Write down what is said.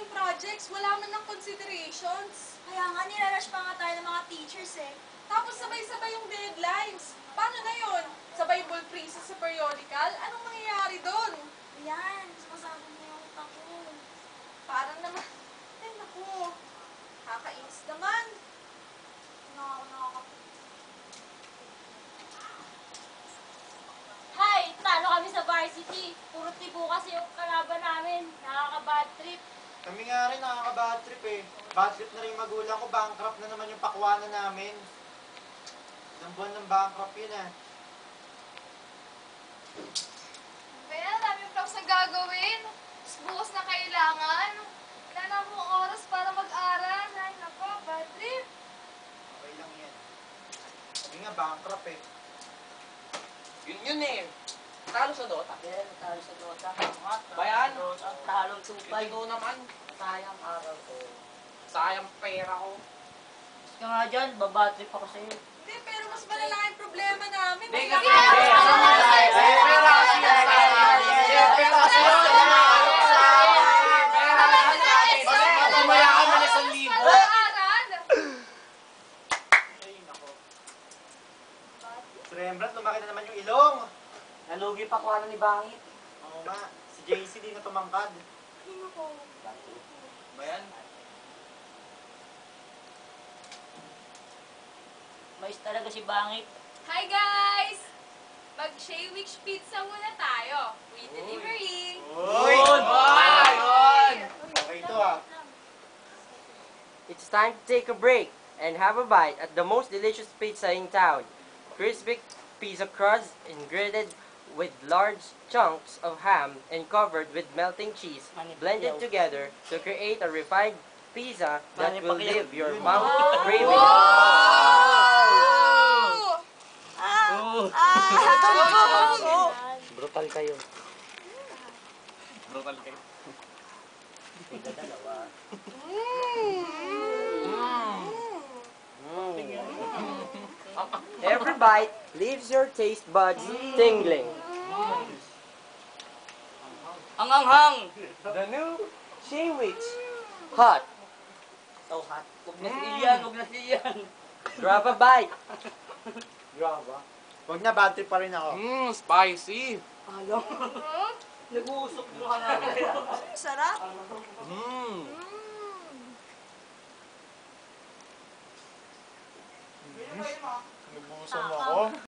daming projects, wala man ng considerations. Kaya nga, nirarush pa nga tayo ng mga teachers eh. Tapos sabay-sabay yung deadlines. Paano na yun? Sabay ball freezes sa periodical? Anong mangyayari doon? Ayan, sumasabog na yung utak ko. Parang naman, ay naku, kakainis naman. Nakakapagod. Hi! Talo kami sa varsity. Puro tibo kasi yung kalaban namin. Nakaka-bad trip. Kami nga rin nakaka-bad trip eh. Bad trip na rin yung magulang ko, bankrupt na naman yung pakwanan namin. Isang buwan ng bankrupt yun ah. Well, dami vlogs na gagawin. Tapos bukas na kailangan. Wala na akong oras para mag-aral. Ay, nako, bad trip. Okay lang yan. Kami nga bankrupt eh. Yun eh. Talo sa Dota. Yeah, talo sa Dota. Bayan. Talo 2-5. Ikaw naman. Sayang araw ko. Sayang pera ko. Ika nga dyan, babatrip ako sa'yo. Hindi, pero mas malala yung problema namin. Hindi, Mas kasi malala- pera kasi yan. Pera kasi yan. Tumaya kami na 1,000. Mag-aaral. Ay, nako. Si Rembrandt, lumaki na naman yung ilong. Nalugi pa ko ni Bangit. Oo nga, si JC di na tumangkad. Ay, naku. Bayan. Mais talaga si Bangit. Hi guys! Mag-Shaywich Pizza muna tayo. Free delivery. Uy! Okay ito ah. It's time to take a break and have a bite at the most delicious pizza in town. Crispy pizza crust ingredient with large chunks of ham and covered with melting cheese, blended together to create a refined pizza that will leave your mouth craving. Brutal kayo. Brutal kayo. Every bite leaves your taste buds tingling. Ang anghang! The new Shaywich Hot. So hot. Huwag na si Ian, huwag na si Ian. Grab a bite. Graba. Huwag na, bad trip pa rin ako. Spicy. Alam. Nag-uusok mo ka na. Sarap. Nagusom ako.